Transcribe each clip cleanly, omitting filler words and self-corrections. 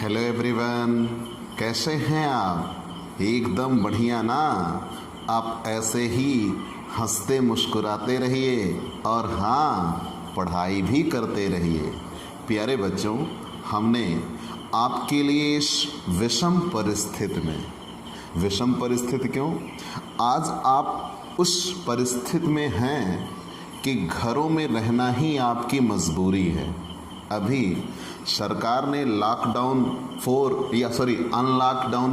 Hello everyone, कैसे हैं आप? एकदम बढ़िया ना। आप ऐसे ही हंसते मुस्कुराते रहिए और हाँ, पढ़ाई भी करते रहिए। प्यारे बच्चों, हमने आपके लिए इस विषम परिस्थिति क्यों? आज आप उस परिस्थिति में हैं कि घरों में रहना ही आपकी मजबूरी है। अभी सरकार ने अनलॉकडाउन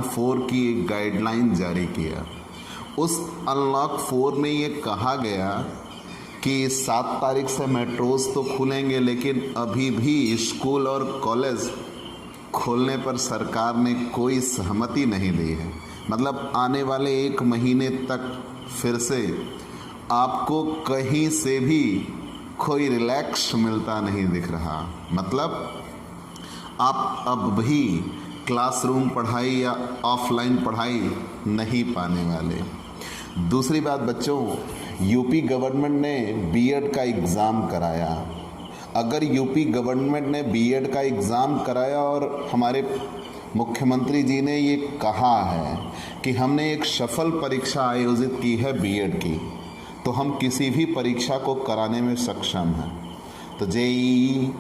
4 की एक गाइडलाइन जारी किया। उस अनलॉक 4 में ये कहा गया कि 7 तारीख से मेट्रोज तो खुलेंगे, लेकिन अभी भी स्कूल और कॉलेज खोलने पर सरकार ने कोई सहमति नहीं दी है। मतलब आने वाले 1 महीने तक फिर से आपको कहीं से भी कोई रिलैक्स मिलता नहीं दिख रहा। मतलब आप अब भी क्लासरूम पढ़ाई या ऑफलाइन पढ़ाई नहीं पाने वाले। दूसरी बात बच्चों, यूपी गवर्नमेंट ने बीएड का एग्ज़ाम कराया। अगर यूपी गवर्नमेंट ने बीएड का एग्ज़ाम कराया और हमारे मुख्यमंत्री जी ने ये कहा है कि हमने एक सफल परीक्षा आयोजित की है बीएड की, तो हम किसी भी परीक्षा को कराने में सक्षम हैं। तो जेईई,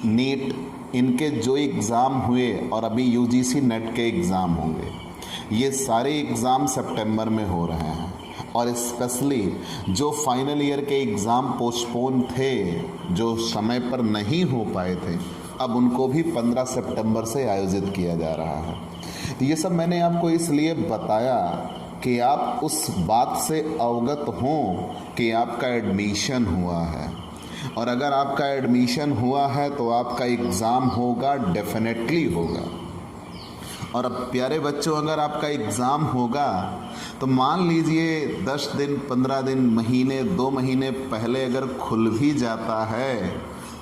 नीट, इनके जो एग्ज़ाम हुए और अभी यूजीसी नेट के एग्ज़ाम होंगे, ये सारे एग्ज़ाम सितंबर में हो रहे हैं। और स्पेशली जो फाइनल ईयर के एग्ज़ाम पोस्टपोन थे, जो समय पर नहीं हो पाए थे, अब उनको भी 15 सितंबर से आयोजित किया जा रहा है। तो ये सब मैंने आपको इसलिए बताया कि आप उस बात से अवगत हों कि आपका एडमिशन हुआ है। और अगर आपका एडमिशन हुआ है तो आपका एग्ज़ाम होगा, डेफिनेटली होगा। और अब प्यारे बच्चों, अगर आपका एग्ज़ाम होगा तो मान लीजिए 10 दिन, 15 दिन, महीने, 2 महीने पहले अगर खुल भी जाता है,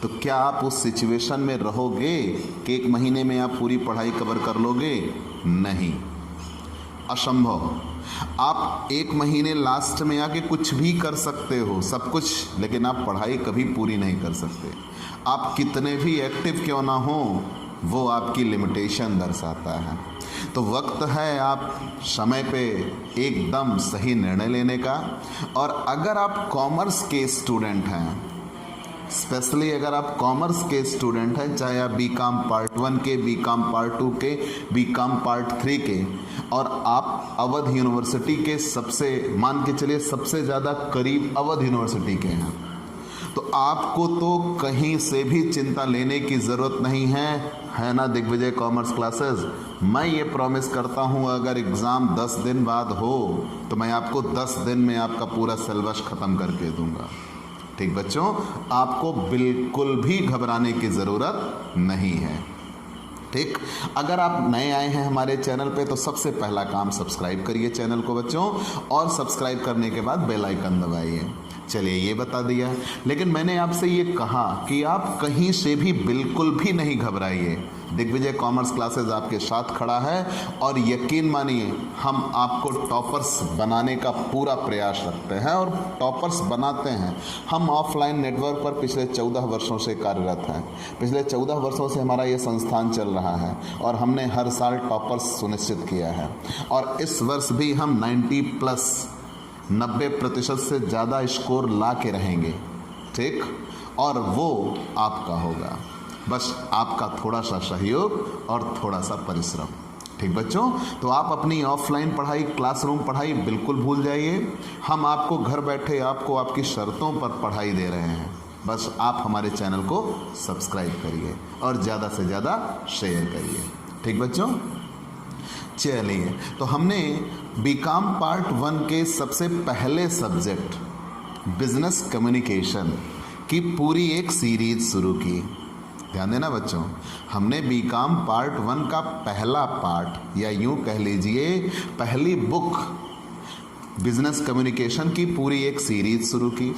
तो क्या आप उस सिचुएशन में रहोगे कि 1 महीने में आप पूरी पढ़ाई कवर कर लोगे? नहीं, असंभव। आप 1 महीने लास्ट में आके कुछ भी कर सकते हो, सब कुछ, लेकिन आप पढ़ाई कभी पूरी नहीं कर सकते। आप कितने भी एक्टिव क्यों ना हो, वो आपकी लिमिटेशन दर्शाता है। तो वक्त है आप समय पे एकदम सही निर्णय लेने का। और अगर आप कॉमर्स के स्टूडेंट हैं, स्पेशली अगर आप कॉमर्स के स्टूडेंट हैं, चाहे आप बीकॉम पार्ट 1 के, बीकॉम पार्ट 2 के, बीकॉम पार्ट 3 के, और आप अवध यूनिवर्सिटी के मान के चलिए सबसे ज़्यादा करीब अवध यूनिवर्सिटी के हैं, तो आपको तो कहीं से भी चिंता लेने की ज़रूरत नहीं है ना दिग्विजय कॉमर्स क्लासेस। मैं ये प्रॉमिस करता हूँ, अगर एग्ज़ाम 10 दिन बाद हो तो मैं आपको 10 दिन में आपका पूरा सिलेबस ख़त्म करके दूँगा। ठीक बच्चों, आपको बिल्कुल भी घबराने की ज़रूरत नहीं है। ठीक, अगर आप नए आए हैं हमारे चैनल पे तो सबसे पहला काम सब्सक्राइब करिए चैनल को बच्चों, और सब्सक्राइब करने के बाद बेल आइकन दबाइए। चलिए, ये बता दिया, लेकिन मैंने आपसे ये कहा कि आप कहीं से भी बिल्कुल भी नहीं घबराइए। दिग्विजय कॉमर्स क्लासेस आपके साथ खड़ा है और यकीन मानिए, हम आपको टॉपर्स बनाने का पूरा प्रयास रखते हैं और टॉपर्स बनाते हैं। हम ऑफलाइन नेटवर्क पर पिछले 14 वर्षों से कार्यरत हैं। पिछले 14 वर्षों से हमारा ये संस्थान चल रहा है और हमने हर साल टॉपर्स सुनिश्चित किया है। और इस वर्ष भी हम 90% से ज़्यादा स्कोर ला के रहेंगे। ठीक, और वो आपका होगा, बस आपका थोड़ा सा सहयोग और थोड़ा सा परिश्रम। ठीक बच्चों, तो आप अपनी ऑफलाइन पढ़ाई, क्लासरूम पढ़ाई बिल्कुल भूल जाइए। हम आपको घर बैठे आपको आपकी शर्तों पर पढ़ाई दे रहे हैं। बस आप हमारे चैनल को सब्सक्राइब करिए और ज़्यादा से ज़्यादा शेयर करिए। ठीक बच्चों, चलिए, तो हमने बीकॉम पार्ट 1 के सबसे पहले सब्जेक्ट बिजनेस कम्युनिकेशन की पूरी एक सीरीज शुरू की। ध्यान देना बच्चों, हमने बीकॉम पार्ट 1 का पहला पार्ट, या यूं कह लीजिए पहली बुक, बिजनेस कम्युनिकेशन की पूरी एक सीरीज शुरू की,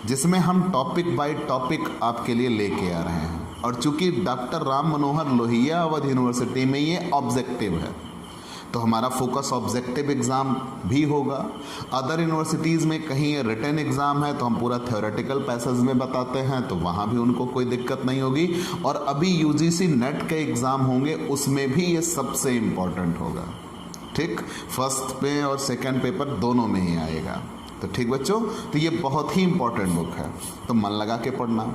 जिसमें हम टॉपिक बाय टॉपिक आपके लिए लेके आ रहे हैं। और चूंकि डॉक्टर राम मनोहर लोहिया अवध यूनिवर्सिटी में ये ऑब्जेक्टिव है तो हमारा फोकस ऑब्जेक्टिव एग्ज़ाम भी होगा। अदर यूनिवर्सिटीज़ में कहीं रिटन एग्ज़ाम है तो हम पूरा थ्योरेटिकल पैसेज में बताते हैं, तो वहाँ भी उनको कोई दिक्कत नहीं होगी। और अभी यूजीसी नेट के एग्ज़ाम होंगे, उसमें भी ये सबसे इम्पॉर्टेंट होगा। ठीक, फर्स्ट पे और सेकंड पेपर दोनों में ही आएगा। तो ठीक बच्चों, तो ये बहुत ही इम्पॉर्टेंट बुक है, तो मन लगा के पढ़ना।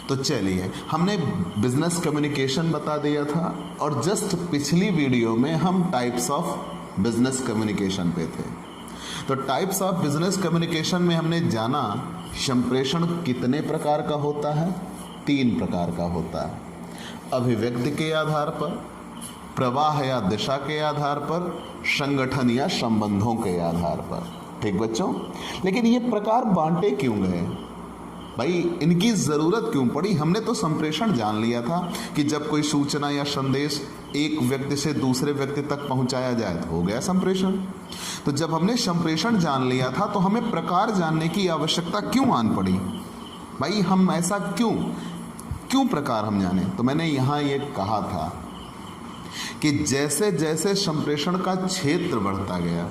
तो चलिए, हमने बिजनेस कम्युनिकेशन बता दिया था और जस्ट पिछली वीडियो में हम टाइप्स ऑफ बिजनेस कम्युनिकेशन पे थे। तो टाइप्स ऑफ बिजनेस कम्युनिकेशन में हमने जाना संप्रेषण कितने प्रकार का होता है, 3 प्रकार का होता है। अभिव्यक्ति के आधार पर, प्रवाह या दिशा के आधार पर, संगठन या संबंधों के आधार पर। ठीक बच्चों, लेकिन ये प्रकार बांटे क्यों गए भाई, इनकी ज़रूरत क्यों पड़ी? हमने तो संप्रेषण जान लिया था कि जब कोई सूचना या संदेश एक व्यक्ति से दूसरे व्यक्ति तक पहुंचाया जाए तो हो गया संप्रेषण। तो जब हमने संप्रेषण जान लिया था तो हमें प्रकार जानने की आवश्यकता क्यों आन पड़ी भाई? हम ऐसा क्यों प्रकार हम जाने? तो मैंने यहाँ ये कहा था कि जैसे जैसे संप्रेषण का क्षेत्र बढ़ता गया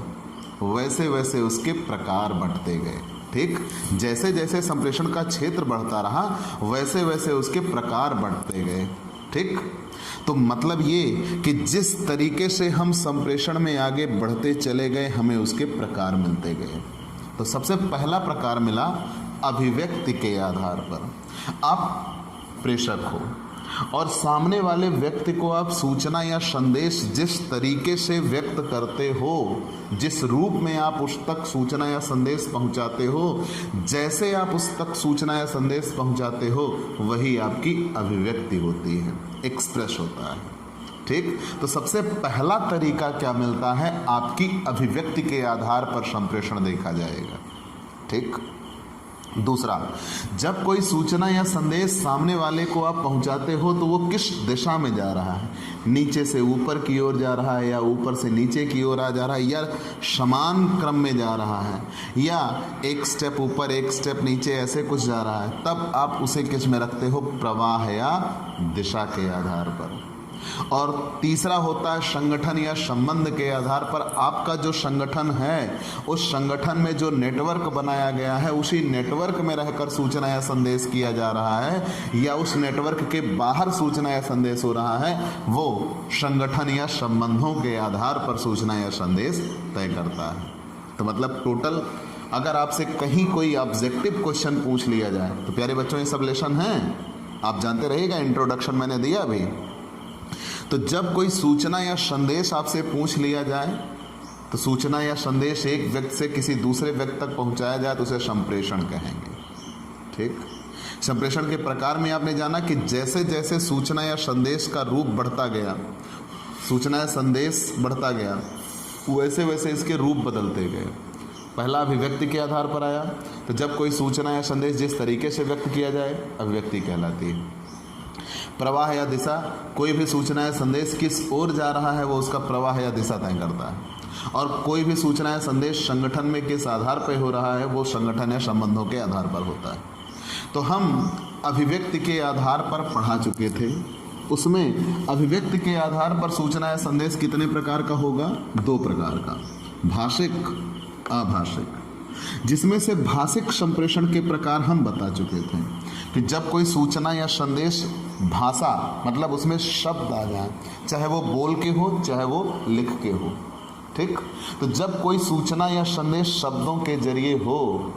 वैसे वैसे उसके प्रकार बढ़ते गए। ठीक, जैसे जैसे संप्रेषण का क्षेत्र बढ़ता रहा वैसे वैसे उसके प्रकार बढ़ते गए। ठीक, तो मतलब ये कि जिस तरीके से हम संप्रेषण में आगे बढ़ते चले गए हमें उसके प्रकार मिलते गए। तो सबसे पहला प्रकार मिला अभिव्यक्ति के आधार पर। आप प्रेषक हो और सामने वाले व्यक्ति को आप सूचना या संदेश जिस तरीके से व्यक्त करते हो, जिस रूप में आप उस तक सूचना या संदेश पहुंचाते हो, जैसे आप उस तक सूचना या संदेश पहुंचाते हो वही आपकी अभिव्यक्ति होती है, एक्सप्रेस होता है। ठीक, तो सबसे पहला तरीका क्या मिलता है? आपकी अभिव्यक्ति के आधार पर संप्रेषण देखा जाएगा। ठीक, दूसरा, जब कोई सूचना या संदेश सामने वाले को आप पहुंचाते हो तो वो किस दिशा में जा रहा है? नीचे से ऊपर की ओर जा रहा है या ऊपर से नीचे की ओर आ जा रहा है या समान क्रम में जा रहा है या एक स्टेप ऊपर एक स्टेप नीचे ऐसे कुछ जा रहा है? तब आप उसे किस में रखते हो? प्रवाह या दिशा के आधार पर। और तीसरा होता है संगठन या संबंध के आधार पर। आपका जो संगठन है उस संगठन में जो नेटवर्क बनाया गया है उसी नेटवर्क में रहकर सूचना या संदेश किया जा रहा है या उस नेटवर्क के बाहर सूचना या संदेश हो रहा है, वो संगठन या संबंधों के आधार पर सूचना या संदेश तय करता है। तो मतलब टोटल अगर आपसे कहीं कोई ऑब्जेक्टिव क्वेश्चन पूछ लिया जाए तो प्यारे बच्चों ये सब लेसन हैं, आप जानते रहिएगा, इंट्रोडक्शन मैंने दिया अभी। तो जब कोई सूचना या संदेश आपसे पूछ लिया जाए तो सूचना या संदेश एक व्यक्ति से किसी दूसरे व्यक्ति तक पहुंचाया जाए तो उसे संप्रेषण कहेंगे। ठीक, संप्रेषण के प्रकार में आपने जाना कि जैसे जैसे सूचना या संदेश का रूप बढ़ता गया, सूचना या संदेश बढ़ता गया, वैसे वैसे इसके रूप बदलते गए। पहला अभिव्यक्ति के आधार पर आया, तो जब कोई सूचना या संदेश जिस तरीके से व्यक्त किया जाए अभिव्यक्ति कहलाती है। प्रवाह या दिशा, कोई भी सूचना या संदेश किस ओर जा रहा है वो उसका प्रवाह या दिशा तय करता है। और कोई भी सूचना या संदेश संगठन में किस आधार पर हो रहा है वो संगठन या संबंधों के आधार पर होता है। तो हम अभिव्यक्ति के आधार पर पढ़ा चुके थे। उसमें अभिव्यक्ति के आधार पर सूचना या संदेश कितने प्रकार का होगा? 2 प्रकार का, भाषिक, अभाषिक। जिसमें से भाषिक संप्रेषण के प्रकार हम बता चुके थे कि जब कोई सूचना या संदेश भाषा मतलब उसमें शब्द आ जाए, चाहे वो बोल के हो चाहे वो लिख के हो। ठीक, तो जब कोई सूचना या संदेश शब्दों के जरिए हो,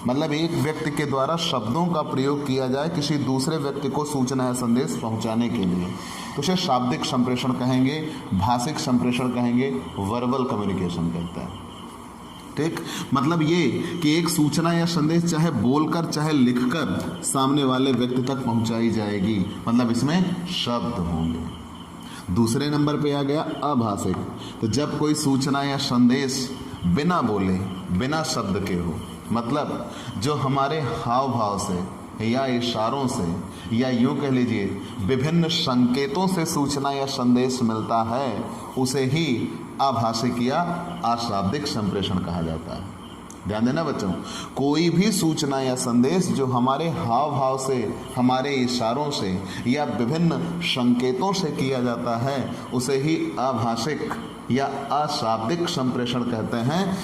मतलब एक व्यक्ति के द्वारा शब्दों का प्रयोग किया जाए किसी दूसरे व्यक्ति को सूचना या संदेश पहुंचाने के लिए, तो उसे शाब्दिक संप्रेषण कहेंगे, भाषिक संप्रेषण कहेंगे, वर्बल कम्युनिकेशन कहते हैं। ठीक, मतलब ये कि एक सूचना या संदेश चाहे बोलकर चाहे लिखकर सामने वाले व्यक्ति तक पहुंचाई जाएगी, मतलब इसमें शब्द होंगे। दूसरे नंबर पे आ गया अभाषिक। तो जब कोई सूचना या संदेश बिना बोले बिना शब्द के हो, मतलब जो हमारे हाव भाव से या इशारों से या यूँ कह लीजिए विभिन्न संकेतों से सूचना या संदेश मिलता है, उसे ही अभाषिक या अशाब्दिक संप्रेषण कहा जाता है। ध्यान देना बच्चों, कोई भी सूचना या संदेश जो हमारे हाव भाव से, हमारे इशारों से या विभिन्न संकेतों से किया जाता है उसे ही अभाषिक या अशाब्दिक संप्रेषण कहते हैं।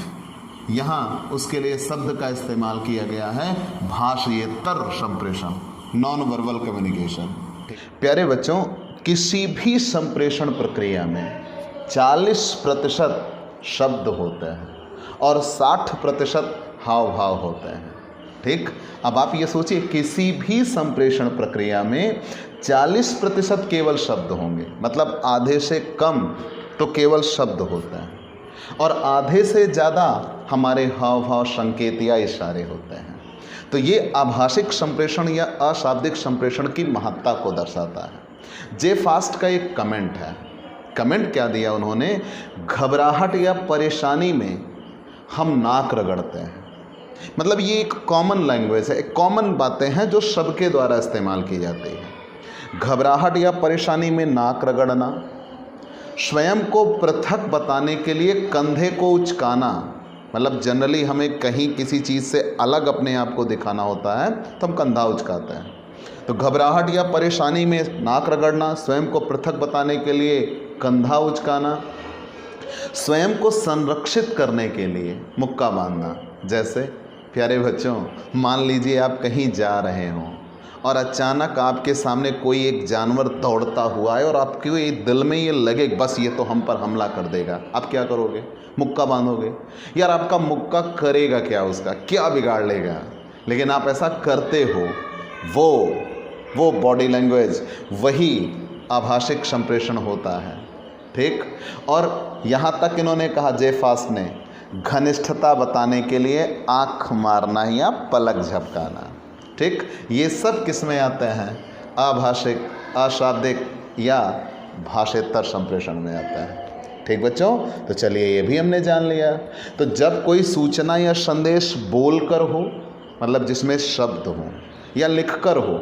यहाँ उसके लिए शब्द का इस्तेमाल किया गया है भाषेतर संप्रेषण, नॉन वर्बल कम्युनिकेशन। प्यारे बच्चों, किसी भी संप्रेषण प्रक्रिया में 40% शब्द होते हैं और 60% हाव भाव होते हैं। ठीक, अब आप ये सोचिए, किसी भी संप्रेषण प्रक्रिया में 40% केवल शब्द होंगे, मतलब आधे से कम तो केवल शब्द होते हैं, और आधे से ज़्यादा हमारे हाव भाव, संकेत या इशारे होते हैं। तो ये आभाषिक संप्रेषण या अशाब्दिक संप्रेषण की महत्ता को दर्शाता है। जे फास्ट का एक कमेंट है, कमेंट क्या दिया उन्होंने, घबराहट या परेशानी में हम नाक रगड़ते हैं। मतलब ये एक कॉमन लैंग्वेज है, एक कॉमन बातें हैं जो सबके द्वारा इस्तेमाल की जाती है। घबराहट या परेशानी में नाक रगड़ना, स्वयं को पृथक बताने के लिए कंधे को उचकाना, मतलब जनरली हमें कहीं किसी चीज़ से अलग अपने आप को दिखाना होता है तो हम कंधा उचकाते हैं। तो घबराहट या परेशानी में नाक रगड़ना, स्वयं को पृथक बताने के लिए कंधा उचकाना, स्वयं को संरक्षित करने के लिए मुक्का बांधना। जैसे प्यारे बच्चों, मान लीजिए आप कहीं जा रहे हों और अचानक आपके सामने कोई एक जानवर दौड़ता हुआ है और आपके दिल में ये लगे बस ये तो हम पर हमला कर देगा, आप क्या करोगे? मुक्का बांधोगे। यार आपका मुक्का करेगा क्या, उसका क्या बिगाड़ लेगा, लेकिन आप ऐसा करते हो। वो बॉडी लैंग्वेज, वही आभाषिक संप्रेषण होता है। ठीक, और यहाँ तक इन्होंने कहा, जे फास्ट ने, घनिष्ठता बताने के लिए आँख मारना या पलक झपकाना। ठीक, ये सब किस में आते हैं? आभाषिक, अशाब्दिक या भाषेतर संप्रेषण में आता है। ठीक बच्चों, तो चलिए ये भी हमने जान लिया। तो जब कोई सूचना या संदेश बोलकर हो, मतलब जिसमें शब्द हो, या लिखकर हो,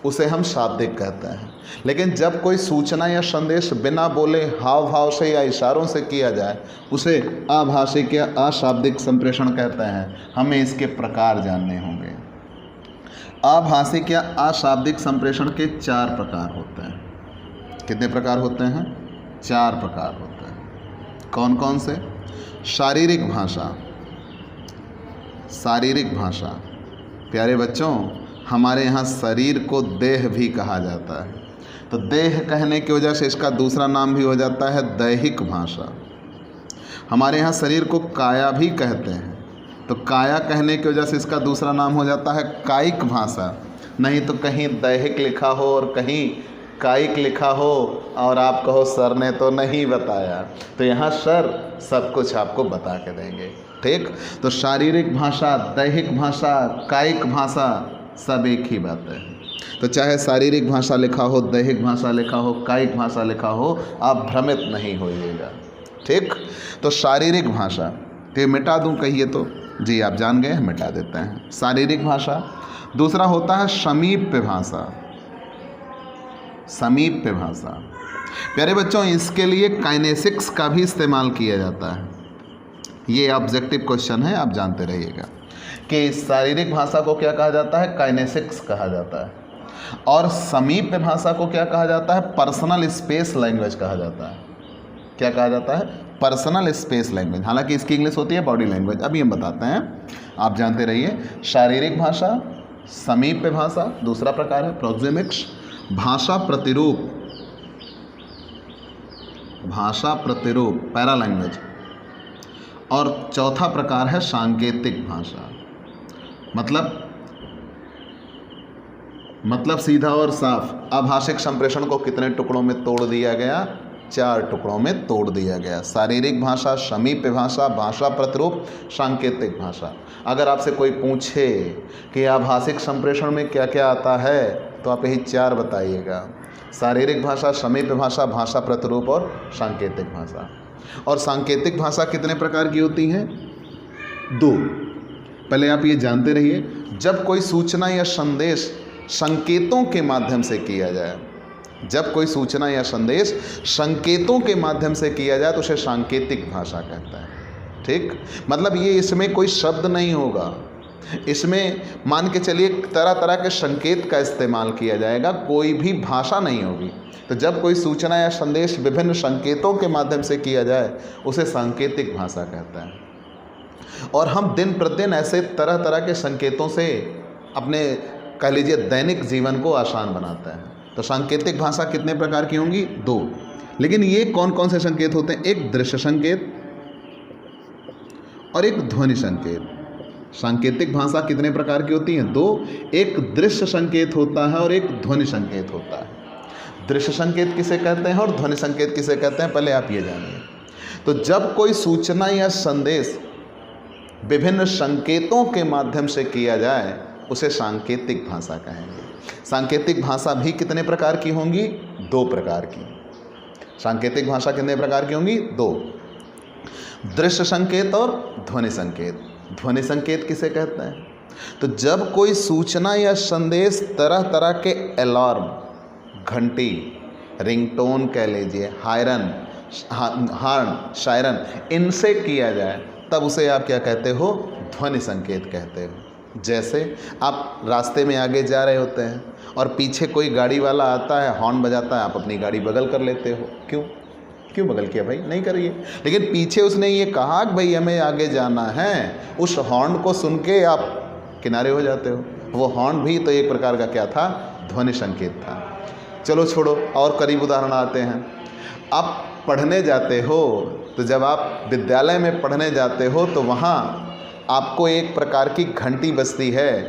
उसे हम शाब्दिक कहते हैं। लेकिन जब कोई सूचना या संदेश बिना बोले हाव भाव से या इशारों से किया जाए, उसे आभाषिक या अशाब्दिक संप्रेषण कहते हैं। हमें इसके प्रकार जानने होंगे। आभाषिक या अशाब्दिक संप्रेषण के 4 प्रकार होते हैं। कितने प्रकार होते हैं? 4 प्रकार होते हैं। कौन कौन से? शारीरिक भाषा। शारीरिक भाषा, प्यारे बच्चों, हमारे यहाँ शरीर को देह भी कहा जाता है। तो देह कहने की वजह से इसका दूसरा नाम भी हो जाता है दैहिक भाषा। हमारे यहाँ शरीर को काया भी कहते हैं, तो काया कहने की वजह से इसका दूसरा नाम हो जाता है कायिक भाषा। नहीं तो कहीं दैहिक लिखा हो और कहीं कायिक लिखा हो और आप कहो सर ने तो नहीं बताया, तो यहाँ सर सब कुछ आपको बता के देंगे। ठीक, तो शारीरिक भाषा, दैहिक भाषा, कायिक भाषा सब एक ही बात है। तो चाहे शारीरिक भाषा लिखा हो, दैहिक भाषा लिखा हो, कायिक भाषा लिखा हो, आप भ्रमित नहीं होइएगा। ठीक, तो शारीरिक भाषा, तो ये मिटा दूं कहिए तो? जी आप जान गए, मिटा देते हैं। शारीरिक भाषा। दूसरा होता है समीप्य भाषा। समीप्य भाषा, प्यारे बच्चों, इसके लिए काइनेसिक्स का भी इस्तेमाल किया जाता है। ये ऑब्जेक्टिव क्वेश्चन है, आप जानते रहिएगा कि शारीरिक भाषा को क्या कहा जाता है? काइनेसिक्स कहा जाता है। और समीप्य भाषा को क्या कहा जाता है? पर्सनल स्पेस लैंग्वेज कहा जाता है। क्या कहा जाता है? Personal space language. हालांकि इसकी इंग्लिश होती है बॉडी लैंग्वेज। अभी हम बताते हैं, आप जानते रहिए। शारीरिक भाषा, समीप्य भाषा, दूसरा प्रकार है प्रोक्सेमिक्स, भाषा प्रतिरूप, भाषा प्रतिरूप पैरा लैंग्वेज, और चौथा प्रकार है सांकेतिक भाषा। मतलब सीधा और साफ। आभाषिक संप्रेषण को कितने टुकड़ों में तोड़ दिया गया? 4 टुकड़ों में तोड़ दिया गया। शारीरिक भाषा, समीप्य भाषा, भाषा प्रतिरूप, सांकेतिक भाषा। अगर आपसे कोई पूछे कि आभाषिक संप्रेषण में क्या क्या आता है, तो आप यही 4 बताइएगा। शारीरिक भाषा, समीप्य भाषा, भाषा प्रतिरूप और सांकेतिक भाषा। और सांकेतिक भाषा कितने प्रकार की होती हैं? 2। पहले आप ये जानते रहिए, जब कोई सूचना या संदेश संकेतों के माध्यम से किया जाए, जब कोई सूचना या संदेश संकेतों के माध्यम से किया जाए तो उसे सांकेतिक भाषा कहता है। ठीक, मतलब ये इसमें कोई शब्द नहीं होगा, इसमें मान के चलिए तरह तरह के संकेत का इस्तेमाल किया जाएगा, कोई भी भाषा नहीं होगी। तो जब कोई सूचना या संदेश विभिन्न संकेतों के माध्यम से किया जाए उसे सांकेतिक भाषा कहता है। और हम दिन प्रतिदिन ऐसे तरह तरह के संकेतों से अपने कह लीजिए दैनिक जीवन को आसान बनाता है। तो सांकेतिक भाषा कितने प्रकार की होंगी? 2। लेकिन ये कौन कौन से संकेत होते हैं? एक दृश्य संकेत और एक ध्वनि संकेत। सांकेतिक भाषा कितने प्रकार की होती है? 2। एक दृश्य संकेत होता है और एक ध्वनि संकेत होता है। दृश्य संकेत किसे कहते हैं और ध्वनि संकेत किसे कहते हैं, पहले आप ये जानिए। तो जब कोई सूचना या संदेश विभिन्न संकेतों के माध्यम से किया जाए उसे सांकेतिक भाषा कहेंगे। सांकेतिक भाषा भी कितने प्रकार की होंगी? 2 प्रकार की। सांकेतिक भाषा कितने प्रकार की होंगी? 2। दृश्य संकेत और ध्वनि संकेत। ध्वनि संकेत किसे कहते हैं? तो जब कोई सूचना या संदेश तरह तरह के अलार्म, घंटी, रिंगटोन कह लीजिए, हार्न, शायरन, इनसे किया जाए तब उसे आप क्या कहते हो? ध्वनि संकेत कहते हो। जैसे आप रास्ते में आगे जा रहे होते हैं और पीछे कोई गाड़ी वाला आता है, हॉर्न बजाता है, आप अपनी गाड़ी बगल कर लेते हो। क्यों बगल किया भाई? नहीं करिए। लेकिन पीछे उसने ये कहा कि भाई हमें आगे जाना है, उस हॉर्न को सुन के आप किनारे हो जाते हो। वो हॉर्न भी तो एक प्रकार का क्या था? ध्वनि संकेत था। चलो छोड़ो, और करीब उदाहरण आते हैं। आप पढ़ने जाते हो तो जब आप विद्यालय में पढ़ने जाते हो तो वहाँ आपको एक प्रकार की घंटी बजती है।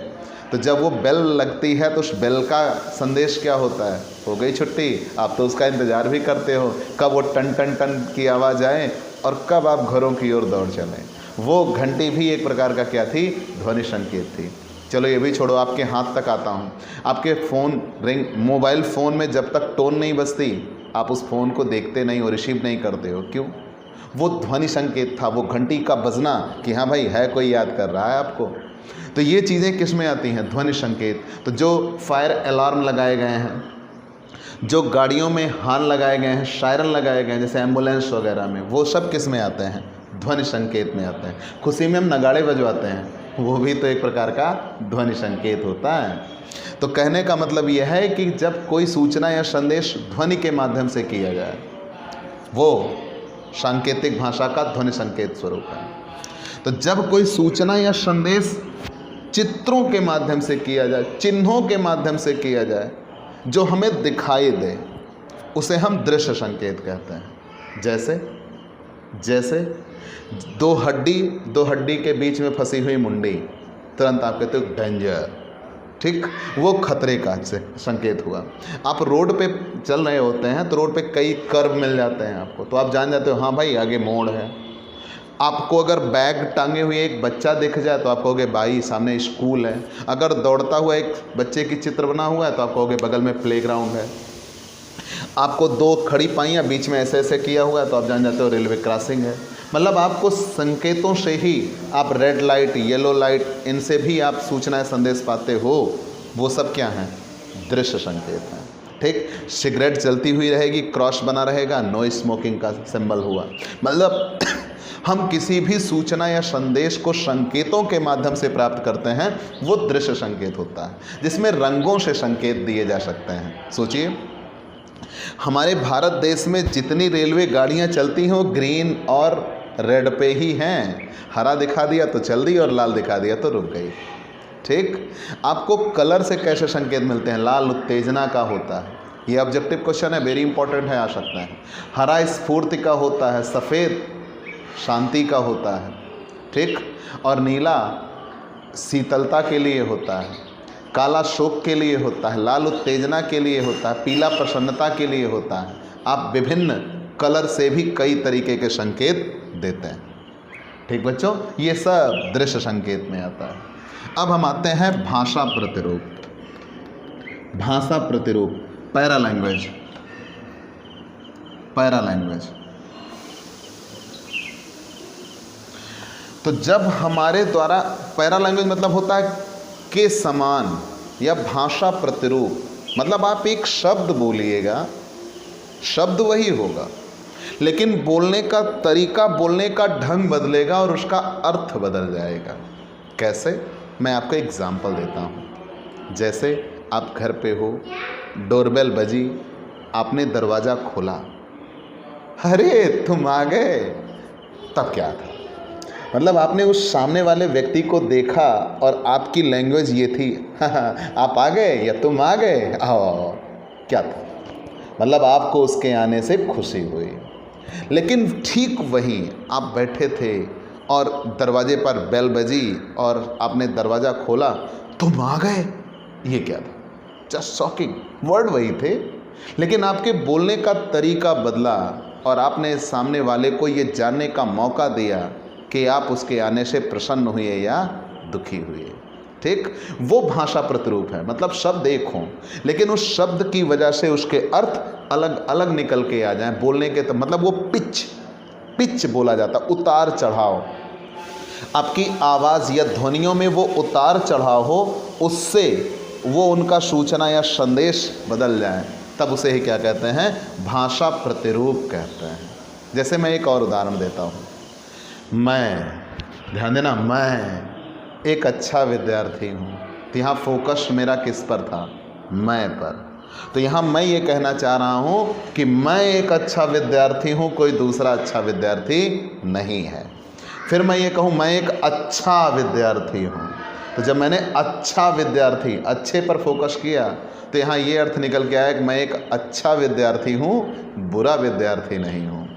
तो जब वो बेल लगती है तो उस बेल का संदेश क्या होता है? हो गई छुट्टी। आप तो उसका इंतज़ार भी करते हो कब वो टन टन टन की आवाज़ आए और कब आप घरों की ओर दौड़ चलें। वो घंटी भी एक प्रकार का क्या थी? ध्वनि संकेत थी। चलो ये भी छोड़ो, आपके हाथ तक आता हूँ। आपके फ़ोन रिंग, मोबाइल फ़ोन में जब तक टोन नहीं बजती आप उस फ़ोन को देखते नहीं हो, रिसीव नहीं करते हो। क्यों? वो ध्वनि संकेत था, वो घंटी का बजना कि हाँ भाई है, कोई याद कर रहा है आपको। तो ये चीज़ें किस में आती हैं? ध्वनि संकेत। तो जो फायर अलार्म लगाए गए हैं, जो गाड़ियों में हॉर्न लगाए गए हैं, शायरन लगाए गए हैं जैसे एम्बुलेंस वगैरह में, वो सब किस में आते हैं? ध्वनि संकेत में आते हैं। खुशी में हम नगाड़े बजवाते हैं, वो भी तो एक प्रकार का ध्वनि संकेत होता है। तो कहने का मतलब यह है कि जब कोई सूचना या संदेश ध्वनि के माध्यम से किया जाए वो सांकेतिक भाषा का ध्वनि संकेत स्वरूप है। तो जब कोई सूचना या संदेश चित्रों के माध्यम से किया जाए, चिन्हों के माध्यम से किया जाए, जो हमें दिखाई दे, उसे हम दृश्य संकेत कहते हैं। जैसे दो हड्डी के बीच में फंसी हुई मुंडी, तुरंत आप कहते हो डेंजर, ठीक? वो खतरे का संकेत हुआ। आप रोड पे चल रहे होते हैं तो रोड पे कई कर्व मिल जाते हैं आपको, तो आप जान जाते हो हाँ भाई आगे मोड़ है। आपको अगर बैग टांगे हुए एक बच्चा दिख जाए तो आप कहोगे भाई सामने स्कूल है। अगर दौड़ता हुआ एक बच्चे की चित्र बना हुआ है तो आप कहोगे बगल में प्लेग्राउंड है। आपको 2 खड़ी पाइयाँ बीच में ऐसे ऐसे किया हुआ है तो आप जान जाते हो रेलवे क्रॉसिंग है। मतलब आपको संकेतों से ही आप रेड लाइट, येलो लाइट, इनसे भी आप सूचनाएं संदेश पाते हो। वो सब क्या हैं? दृश्य संकेत हैं, ठीक? सिगरेट जलती हुई रहेगी, क्रॉस बना रहेगा, नो स्मोकिंग का सिंबल हुआ। मतलब हम किसी भी सूचना या संदेश को संकेतों के माध्यम से प्राप्त करते हैं, वो दृश्य संकेत होता है, जिसमें रंगों से संकेत दिए जा सकते हैं। सोचिए, हमारे भारत देश में जितनी रेलवे गाड़ियां चलती हैं वो ग्रीन और रेड पे ही हैं। हरा दिखा दिया तो चल दी और लाल दिखा दिया तो रुक गई, ठीक? आपको कलर से कैसे संकेत मिलते हैं? लाल उत्तेजना का होता है, ये ऑब्जेक्टिव क्वेश्चन है, वेरी इंपॉर्टेंट है, आ सकता है। हरा स्फूर्ति का होता है, सफ़ेद शांति का होता है, ठीक? और नीला शीतलता के लिए होता है, काला शोक के लिए होता है, लाल उत्तेजना के लिए होता है, पीला प्रसन्नता के लिए होता है। आप विभिन्न कलर से भी कई तरीके के संकेत देते हैं, ठीक बच्चों? ये सब दृश्य संकेत में आता है। अब हम आते हैं भाषा प्रतिरूप। भाषा प्रतिरूप, पैरा लैंग्वेज। तो जब हमारे द्वारा, पैरा लैंग्वेज मतलब होता है के समान या भाषा प्रतिरूप, मतलब आप एक शब्द बोलिएगा, शब्द वही होगा लेकिन बोलने का तरीका, बोलने का ढंग बदलेगा और उसका अर्थ बदल जाएगा। कैसे? मैं आपको एग्जाम्पल देता हूँ। जैसे आप घर पे हो, डोरबेल बजी, आपने दरवाज़ा खोला, अरे तुम आ गए, तब क्या था? मतलब आपने उस सामने वाले व्यक्ति को देखा और आपकी लैंग्वेज ये थी, आप आ गए या तुम आ गए, आओ, क्या था? मतलब आपको उसके आने से खुशी हुई। लेकिन ठीक वहीं आप बैठे थे और दरवाजे पर बेल बजी और आपने दरवाज़ा खोला, तुम आ गए, ये क्या था? जस्ट शॉकिंग, वर्ड वही थे, लेकिन आपके बोलने का तरीका बदला और आपने सामने वाले को ये जानने का मौका दिया कि आप उसके आने से प्रसन्न हुए या दुखी हुए। ठीक, वो भाषा प्रतिरूप है। मतलब शब्द एक हों, लेकिन उस शब्द की वजह से उसके अर्थ अलग अलग निकल के आ जाएं। बोलने के तो मतलब वो पिच बोला जाता, उतार चढ़ाव, आपकी आवाज़ या ध्वनियों में वो उतार चढ़ाव हो, उससे वो उनका सूचना या संदेश बदल जाए, तब उसे ही क्या कहते हैं? भाषा प्रतिरूप कहते हैं। जैसे मैं एक और उदाहरण देता हूँ। मैं, ध्यान देना, मैं एक अच्छा विद्यार्थी हूँ। तो यहाँ फोकस मेरा किस पर था? मैं पर। तो यहाँ मैं ये कहना चाह रहा हूँ कि मैं एक अच्छा विद्यार्थी हूँ, कोई दूसरा अच्छा विद्यार्थी नहीं है। फिर मैं ये कहूँ मैं एक अच्छा विद्यार्थी हूँ, तो जब मैंने अच्छा विद्यार्थी, अच्छे पर फोकस किया, तो यहाँ ये अर्थ निकल के आया कि मैं एक अच्छा विद्यार्थी हूँ, बुरा विद्यार्थी नहीं हूँ।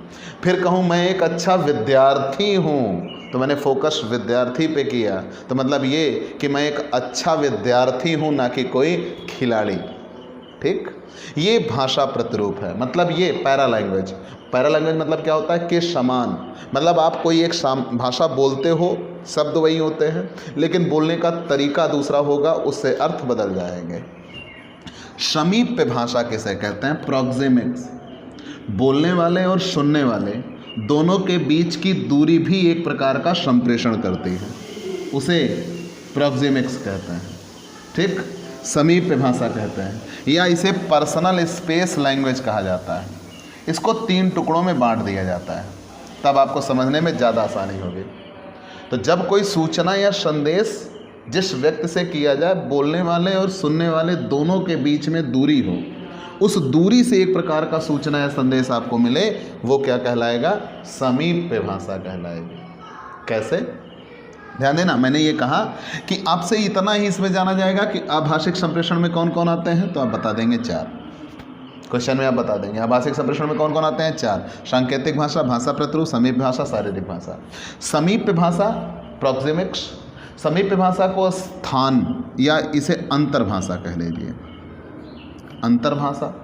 फिर कहूँ मैं एक अच्छा विद्यार्थी हूँ, तो मैंने फोकस विद्यार्थी पे किया, तो मतलब ये कि मैं एक अच्छा विद्यार्थी हूँ, ना कि कोई खिलाड़ी। ठीक, ये भाषा प्रतिरूप है। मतलब ये पैरा लैंग्वेज मतलब क्या होता है? कि समान, मतलब आप कोई एक भाषा बोलते हो, शब्द वही होते हैं, लेकिन बोलने का तरीका दूसरा होगा, उससे अर्थ बदल जाएंगे। समीप्य भाषा किसे कहते हैं? प्रॉक्सिमिक्स। बोलने वाले और सुनने वाले दोनों के बीच की दूरी भी एक प्रकार का संप्रेषण करती है, उसे प्रॉक्सिमिक्स कहते हैं। ठीक, समीप्य भाषा कहते हैं, या इसे पर्सनल स्पेस लैंग्वेज कहा जाता है। इसको 3 टुकड़ों में बांट दिया जाता है, तब आपको समझने में ज़्यादा आसानी होगी। तो जब कोई सूचना या संदेश जिस व्यक्ति से किया जाए, बोलने वाले और सुनने वाले दोनों के बीच में दूरी हो, उस दूरी से एक प्रकार का सूचना या संदेश आपको मिले, वो क्या कहलाएगा? समीप्य भाषा कहलाएगी। कैसे? ध्यान देना, मैंने ये कहा कि आपसे इतना ही इसमें जाना जाएगा कि आभाषिक संप्रेषण में कौन कौन आते हैं, तो आप बता देंगे 4। क्वेश्चन में आप बता देंगे आभाषिक संप्रेषण में कौन कौन आते हैं? 4। सांकेतिक भाषा, भाषा प्रतिरूप, समीप्य भाषा, शारीरिक भाषा। समीप्य भाषा प्रॉक्सिमिक्स, समीप्य भाषा को स्थान या इसे अंतर्भाषा कह लीजिए, अंतर्भाषा।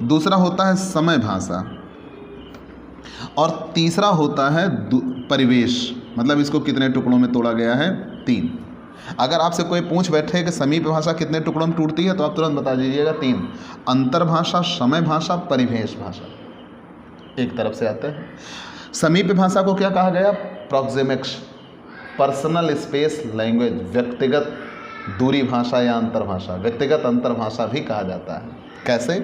दूसरा होता है समय भाषा, और तीसरा होता है परिवेश। मतलब इसको कितने टुकड़ों में तोड़ा गया है? 3। अगर आपसे कोई पूछ बैठे कि समीप्य भाषा कितने टुकड़ों में टूटती है, तो आप तुरंत बता दीजिएगा 3। अंतर्भाषा, समय भाषा, परिवेश भाषा, एक तरफ से आते हैं। समीप्य भाषा को क्या कहा गया? प्रॉक्सिमिक्स, पर्सनल स्पेस लैंग्वेज, व्यक्तिगत दूरी भाषा या अंतर्भाषा, व्यक्तिगत अंतर्भाषा भी कहा जाता है। कैसे?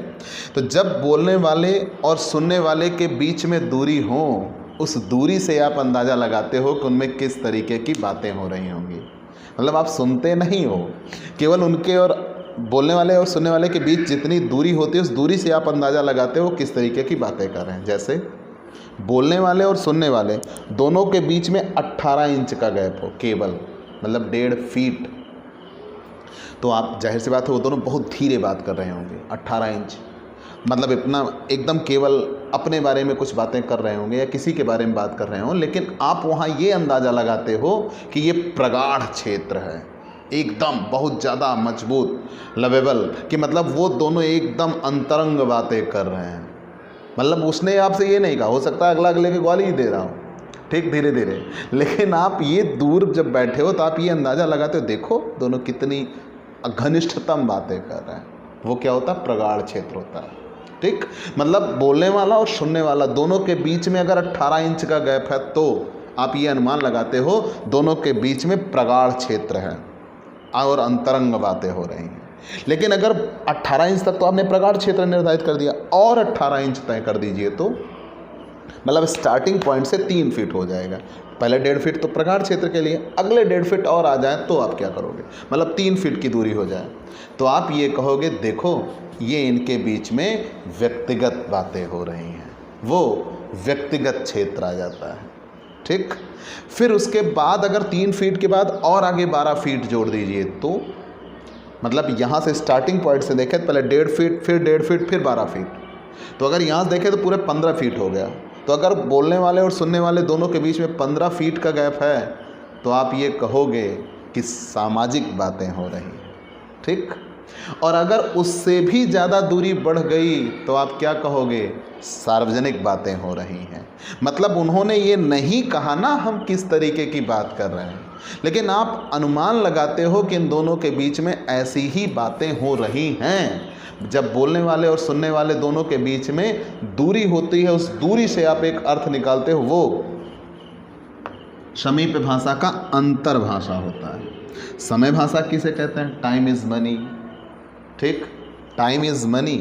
तो जब बोलने वाले और सुनने वाले के बीच में दूरी हो, उस दूरी से आप अंदाज़ा लगाते हो कि उनमें किस तरीके की बातें हो रही होंगी। मतलब आप सुनते नहीं हो, केवल उनके और बोलने वाले और सुनने वाले के बीच जितनी दूरी होती है, उस दूरी से आप अंदाज़ा लगाते हो किस तरीके की बातें कर रहे हैं। जैसे बोलने वाले और सुनने वाले दोनों के बीच में 18 इंच का गैप हो केवल, मतलब 1.5 फीट, तो आप जाहिर सी बात है वो दोनों बहुत धीरे बात कर रहे होंगे। 18 इंच मतलब इतना एकदम केवल अपने बारे में कुछ बातें कर रहे होंगे या किसी के बारे में बात कर रहे हों, लेकिन आप वहाँ ये अंदाज़ा लगाते हो कि ये प्रगाढ़ क्षेत्र है, एकदम बहुत ज़्यादा मजबूत, लवेबल, कि मतलब वो दोनों एकदम अंतरंग बातें कर रहे हैं। मतलब उसने आपसे ये नहीं कहा, हो सकता है अगला अगले के गाली ही दे रहा हो, ठीक, धीरे धीरे, लेकिन आप ये दूर जब बैठे हो तो आप ये अंदाज़ा लगाते हो, देखो दोनों कितनी घनिष्ठतम बातें कर रहे हैं। वो क्या होता है? प्रगाढ़ क्षेत्र होता है। ठीक, मतलब बोलने वाला और सुनने वाला दोनों के बीच में अगर 18 इंच का गैप है, तो आप ये अनुमान लगाते हो दोनों के बीच में प्रगाढ़ क्षेत्र है और अंतरंग बातें हो रही हैं। लेकिन अगर 18 इंच तक तो आपने प्रगाढ़ क्षेत्र निर्धारित कर दिया, और 18 इंच तय कर दीजिए, तो मतलब स्टार्टिंग पॉइंट से 3 फीट हो जाएगा। पहले 1.5 फीट तो प्रगाढ़ क्षेत्र के लिए, अगले 1.5 फीट और आ जाए तो आप क्या करोगे, मतलब 3 फीट की दूरी हो जाए तो आप ये कहोगे देखो ये इनके बीच में व्यक्तिगत बातें हो रही हैं, वो व्यक्तिगत क्षेत्र आ जाता है। ठीक, फिर उसके बाद अगर 3 फीट के बाद और आगे 12 फीट जोड़ दीजिए तो मतलब यहाँ से स्टार्टिंग पॉइंट से देखें तो पहले 1.5 फीट, फिर 1.5 फीट, फिर 12 फीट, तो अगर यहाँ से देखें तो पूरे 15 फीट हो गया। तो अगर बोलने वाले और सुनने वाले दोनों के बीच में 15 फीट का गैप है तो आप ये कहोगे कि सामाजिक बातें हो रही हैं। ठीक, और अगर उससे भी ज़्यादा दूरी बढ़ गई तो आप क्या कहोगे, सार्वजनिक बातें हो रही हैं। मतलब उन्होंने ये नहीं कहा ना हम किस तरीके की बात कर रहे हैं, लेकिन आप अनुमान लगाते हो कि इन दोनों के बीच में ऐसी ही बातें हो रही हैं। जब बोलने वाले और सुनने वाले दोनों के बीच में दूरी होती है, उस दूरी से आप एक अर्थ निकालते हो, वो समीप भाषा का अंतर भाषा होता है। समय भाषा किसे कहते हैं, टाइम इज़ मनी। ठीक, टाइम इज़ मनी।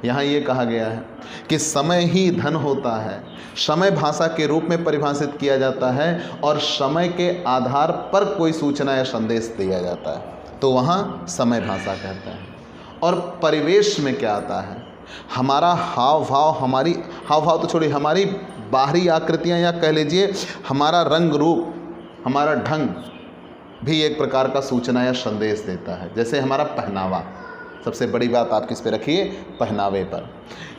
यहाँ ये कहा गया है कि समय ही धन होता है, समय भाषा के रूप में परिभाषित किया जाता है और समय के आधार पर कोई सूचना या संदेश दिया जाता है, तो वहाँ समय भाषा कहते हैं। और परिवेश में क्या आता है, हमारा हाव भाव, हमारी हाव भाव तो छोड़िए, हमारी बाहरी आकृतियाँ या कह लीजिए हमारा रंग रूप, हमारा ढंग भी एक प्रकार का सूचना या संदेश देता है। जैसे हमारा पहनावा, सबसे बड़ी बात आप किस पे रखिए, पहनावे पर।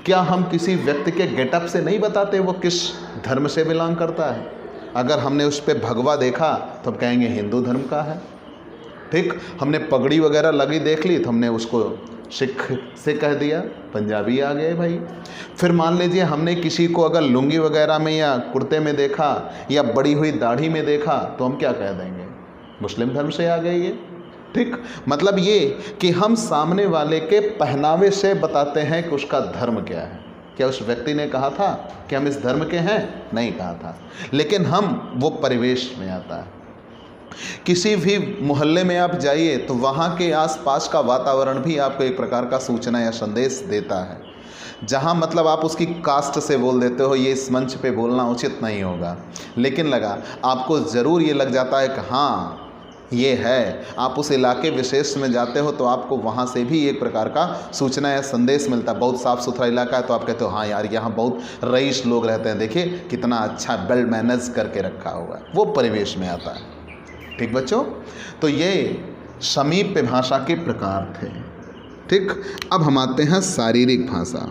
क्या हम किसी व्यक्ति के गेटअप से नहीं बताते वो किस धर्म से बिलोंग करता है। अगर हमने उस पर भगवा देखा तो हम कहेंगे हिंदू धर्म का है। ठीक, हमने पगड़ी वगैरह लगी देख ली तो हमने उसको सिख से कह दिया, पंजाबी आ गए भाई। फिर मान लीजिए हमने किसी को अगर लुंगी वगैरह में या कुर्ते में देखा या बड़ी हुई दाढ़ी में देखा तो हम क्या कह देंगे, मुस्लिम धर्म से आ गए ये। ठीक, मतलब ये कि हम सामने वाले के पहनावे से बताते हैं कि उसका धर्म क्या है। क्या उस व्यक्ति ने कहा था कि हम इस धर्म के हैं, नहीं कहा था, लेकिन हम वो परिवेश में आता है। किसी भी मोहल्ले में आप जाइए तो वहाँ के आसपास का वातावरण भी आपको एक प्रकार का सूचना या संदेश देता है। जहाँ मतलब आप उसकी कास्ट से बोल देते हो, ये इस मंच पे बोलना उचित नहीं होगा, लेकिन लगा आपको ज़रूर ये लग जाता है कि हाँ ये है। आप उस इलाके विशेष में जाते हो तो आपको वहाँ से भी एक प्रकार का सूचना या संदेश मिलता है। बहुत साफ़ सुथरा इलाका है तो आप कहते हो हाँ यार यहाँ बहुत रईस लोग रहते हैं, देखिए कितना अच्छा वेल मैनेज करके रखा हुआ है, वो परिवेश में आता है। ठीक बच्चों, तो ये समीप भाषा के प्रकार थे। ठीक, अब हम आते हैं शारीरिक भाषा।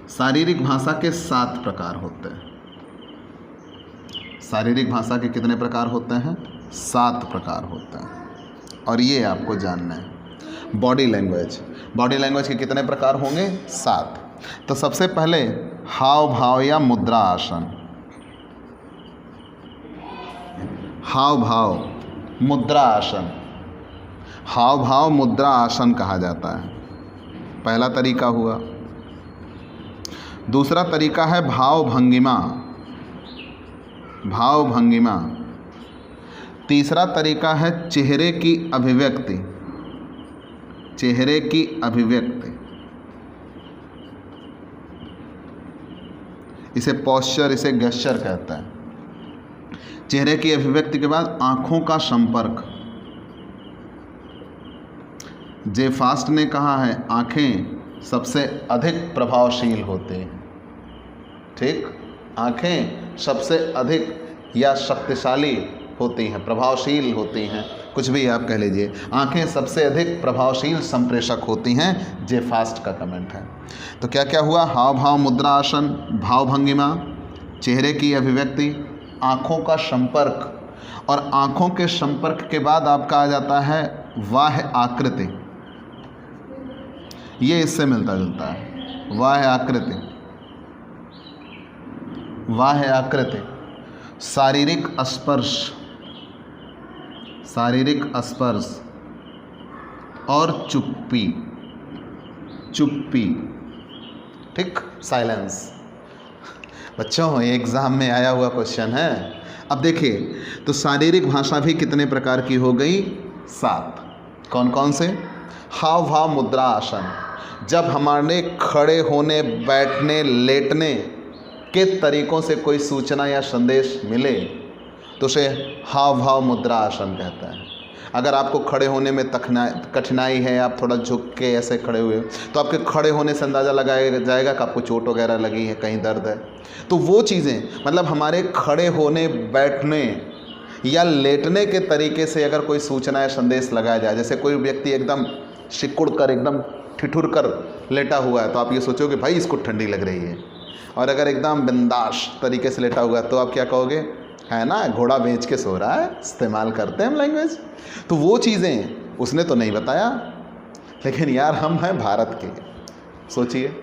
शारीरिक भाषा के 7 प्रकार होते हैं। शारीरिक भाषा के कितने प्रकार होते हैं, 7 प्रकार होते हैं, और ये आपको जानना है। बॉडी लैंग्वेज, बॉडी लैंग्वेज के कितने प्रकार होंगे, 7। तो सबसे पहले हाव भाव या मुद्रा आसन। हाव भाव मुद्रा आसन, हाव भाव मुद्रा आसन कहा जाता है, पहला तरीका हुआ। दूसरा तरीका है भाव भंगिमा, भाव भंगिमा। तीसरा तरीका है चेहरे की अभिव्यक्ति, चेहरे की अभिव्यक्ति, इसे पोस्चर, इसे गेस्चर कहते हैं। चेहरे की अभिव्यक्ति के बाद आँखों का संपर्क। जे फास्ट ने कहा है आँखें सबसे अधिक प्रभावशील होते हैं। ठीक, आँखें सबसे अधिक या शक्तिशाली होती हैं, प्रभावशील होती हैं, कुछ भी आप कह लीजिए। आँखें सबसे अधिक प्रभावशील संप्रेषक होती हैं, जे फास्ट का कमेंट है। तो क्या क्या हुआ, हाव भाव मुद्रा आसन, भाव भंगिमा, चेहरे की अभिव्यक्ति, आँखों का संपर्क, और आँखों के संपर्क के बाद आपका आ जाता है वाह्य आकृति। ये इससे मिलता जुलता है, वाह्य आकृति। वाह्य आकृति, शारीरिक स्पर्श, शारीरिक स्पर्श, और चुप्पी, चुप्पी। ठीक, साइलेंस। बच्चों ये एग्ज़ाम में आया हुआ क्वेश्चन है। अब देखिए, तो शारीरिक भाषा भी कितने प्रकार की हो गई, 7। कौन कौन से, हाव भाव मुद्रा आसन, जब हमारे खड़े होने, बैठने, लेटने के तरीकों से कोई सूचना या संदेश मिले तो उसे हाव भाव मुद्रा आसन कहता है। अगर आपको खड़े होने में कठिनाई है, आप थोड़ा झुक के ऐसे खड़े हुए हो, तो आपके खड़े होने से अंदाज़ा लगाया जाएगा कि आपको चोट वगैरह लगी है, कहीं दर्द है। तो वो चीज़ें, मतलब हमारे खड़े होने, बैठने या लेटने के तरीके से अगर कोई सूचना या संदेश लगाया जाए, जैसे कोई व्यक्ति एकदम सिकुड़ कर, एकदम ठिठुर कर लेटा हुआ है, तो आप ये सोचोगे भाई इसको ठंडी लग रही है। और अगर एकदम बिंदास तरीके से लेटा हुआ है तो आप क्या कहोगे, है ना घोड़ा बेच के सो रहा है। इस्तेमाल करते हैं हम लैंग्वेज। तो वो चीज़ें उसने तो नहीं बताया, लेकिन यार हम हैं भारत के। सोचिए,